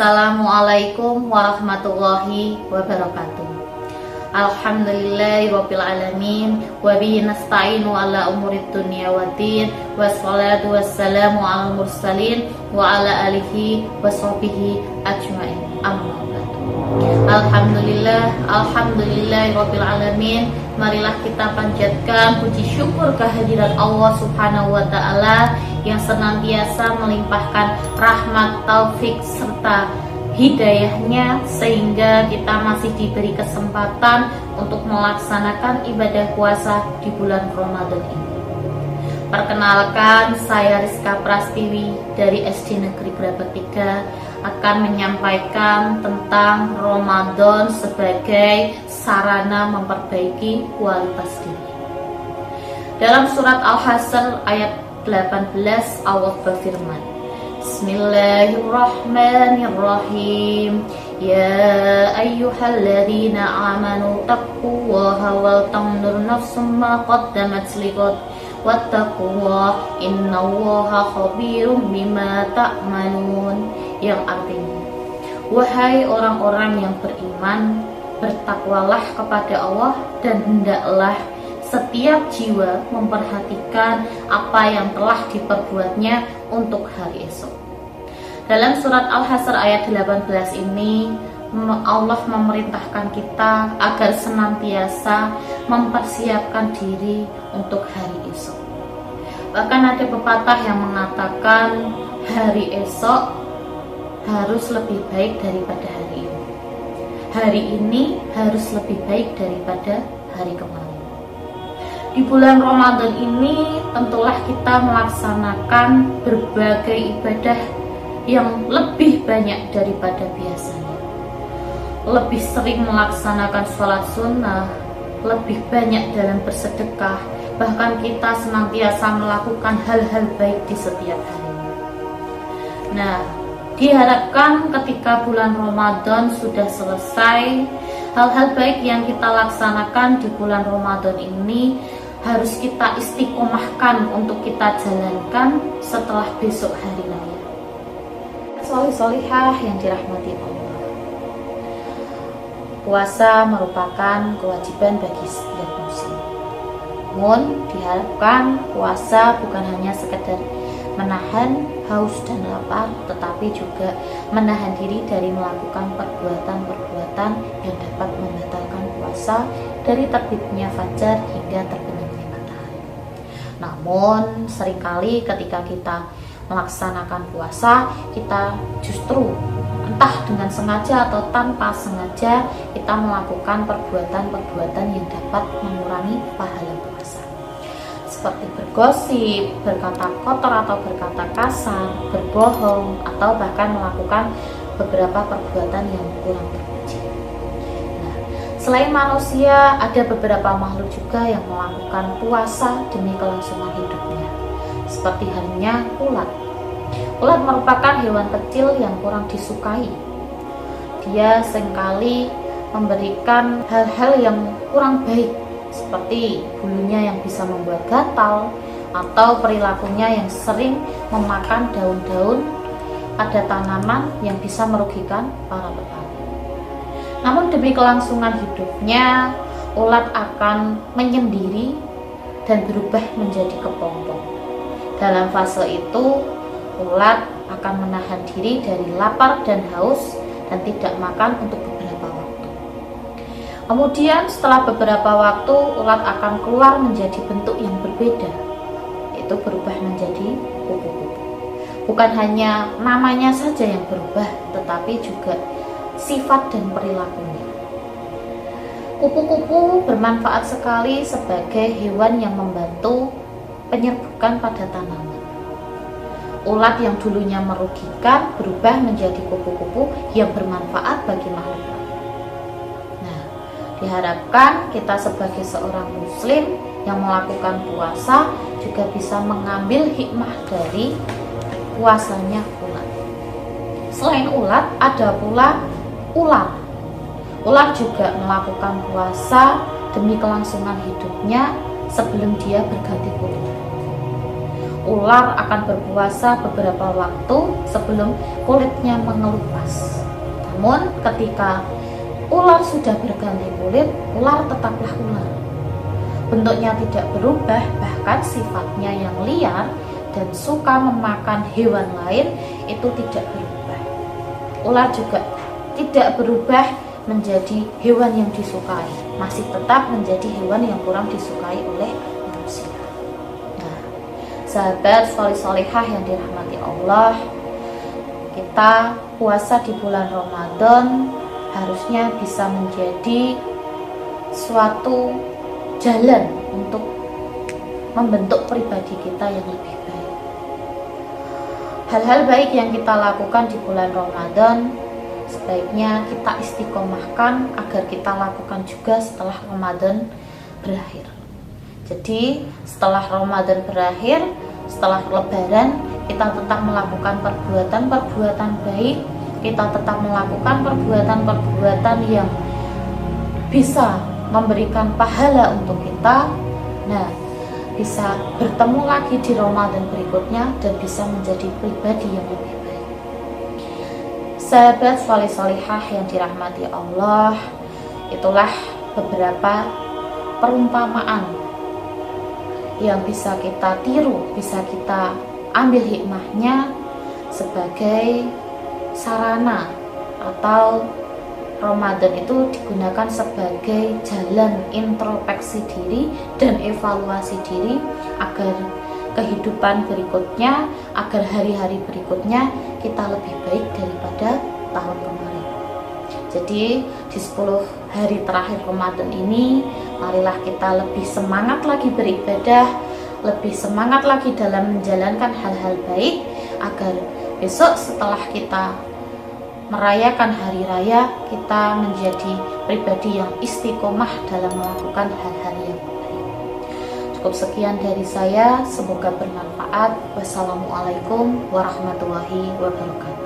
Assalamualaikum warahmatullahi wabarakatuh. Alhamdulillahirabbil alamin wa bihi nasta'inu ala umurid dunya waddin wassalatu wassalamu ala mursalin wa ala alihi washabihi ajmain. Amma ba'du. Alhamdulillahirabbil alamin. Marilah kita panjatkan puji syukur kehadirat Allah Subhanahu wa taala yang senantiasa melimpahkan rahmat, taufik serta hidayahnya sehingga kita masih diberi kesempatan untuk melaksanakan ibadah puasa di bulan Ramadan ini. Perkenalkan, saya Rizka Prastiwi dari SD Negeri Brabat 3 akan menyampaikan tentang Ramadan sebagai sarana memperbaiki kualitas diri. Dalam surat Al-Hasr ayat 18 Allah berfirman, Bismillahirrahmanirrahim. Ya ayyuhalladzina amanu taqullaha wal tanzur nafsum ma qaddamat lighad wattaqullaha innallaha khabirum bima ta'malun. Yang artinya, wahai orang-orang yang beriman, bertakwalah kepada Allah dan hendaklah setiap jiwa memperhatikan apa yang telah diperbuatnya untuk hari esok. Dalam surat Al-Hasr ayat 18 ini, Allah memerintahkan kita agar senantiasa mempersiapkan diri untuk hari esok. Bahkan ada pepatah yang mengatakan hari esok harus lebih baik daripada hari ini. Hari ini harus lebih baik daripada hari kemarin. Di bulan Ramadan ini tentulah kita melaksanakan berbagai ibadah yang lebih banyak daripada biasanya. Lebih sering melaksanakan sholat sunnah, lebih banyak dalam bersedekah, bahkan kita senantiasa melakukan hal-hal baik di setiap harinya. Nah, diharapkan ketika bulan Ramadan sudah selesai, hal-hal baik yang kita laksanakan di bulan Ramadan ini harus kita istiqomahkan untuk kita jalankan setelah besok hari raya. Sholih-sholihah yang dirahmati Allah. Puasa merupakan kewajiban bagi setiap muslim. Namun diharapkan puasa bukan hanya sekedar menahan haus dan lapar, tetapi juga menahan diri dari melakukan perbuatan-perbuatan yang dapat membatalkan puasa dari terbitnya fajar hingga terbenamnya matahari. Namun seringkali ketika kita melaksanakan puasa, kita justru entah dengan sengaja atau tanpa sengaja kita melakukan perbuatan-perbuatan yang dapat mengurangi pahala puasa, seperti bergosip, berkata kotor atau berkata kasar, berbohong, atau bahkan melakukan beberapa perbuatan yang kurang terpuji. Nah, selain manusia, ada beberapa makhluk juga yang melakukan puasa demi kelangsungan hidupnya, seperti halnya ulat. Ulat merupakan hewan kecil yang kurang disukai. Dia seringkali memberikan hal-hal yang kurang baik, seperti bulunya yang bisa membuat gatal atau perilakunya yang sering memakan daun-daun pada tanaman yang bisa merugikan para petani. Namun demi kelangsungan hidupnya, ulat akan menyendiri dan berubah menjadi kepompong. Dalam fase itu, ulat akan menahan diri dari lapar dan haus dan tidak makan untuk beberapa waktu. Kemudian setelah beberapa waktu, ulat akan keluar menjadi bentuk yang berbeda, yaitu berubah menjadi kupu-kupu. Bukan hanya namanya saja yang berubah, tetapi juga sifat dan perilakunya. Kupu-kupu bermanfaat sekali sebagai hewan yang membantu penyerbukan pada tanaman. Ulat yang dulunya merugikan berubah menjadi kupu-kupu yang bermanfaat bagi makhluk lain. Nah, diharapkan kita sebagai seorang muslim yang melakukan puasa juga bisa mengambil hikmah dari puasanya ulat. Selain ulat, ada pula ular. Ular juga melakukan puasa demi kelangsungan hidupnya sebelum dia berganti kulit. ular akan berpuasa beberapa waktu sebelum kulitnya mengelupas. Namun ketika ular sudah berganti kulit, ular tetaplah ular. Bentuknya tidak berubah, bahkan sifatnya yang liar dan suka memakan hewan lain itu tidak berubah. Ular juga tidak berubah menjadi hewan yang disukai, masih tetap menjadi hewan yang kurang disukai oleh manusia. Nah, sahabat solih-solihah yang dirahmati Allah, kita puasa di bulan Ramadan harusnya bisa menjadi suatu jalan untuk membentuk pribadi kita yang lebih baik. Hal-hal baik yang kita lakukan di bulan Ramadan sebaiknya kita istiqomahkan agar kita lakukan juga setelah Ramadan berakhir. Jadi setelah Ramadan berakhir, setelah Lebaran, kita tetap melakukan perbuatan-perbuatan baik, kita tetap melakukan perbuatan-perbuatan yang bisa memberikan pahala untuk kita. Nah, bisa bertemu lagi di Ramadan berikutnya dan bisa menjadi pribadi yang lebih baik. Sahabat solih-solihah yang dirahmati Allah, itulah beberapa perumpamaan yang bisa kita tiru, bisa kita ambil hikmahnya sebagai sarana, atau Ramadan itu digunakan sebagai jalan introspeksi diri dan evaluasi diri agar kehidupan berikutnya, agar hari-hari berikutnya kita lebih baik daripada tahun kemarin. Jadi di 10 hari terakhir Ramadan ini, marilah kita lebih semangat lagi beribadah, lebih semangat lagi dalam menjalankan hal-hal baik, agar besok setelah kita merayakan hari raya, kita menjadi pribadi yang istiqomah dalam melakukan hal-hal yang baik. Cukup sekian dari saya, semoga bermanfaat. Wassalamualaikum warahmatullahi wabarakatuh.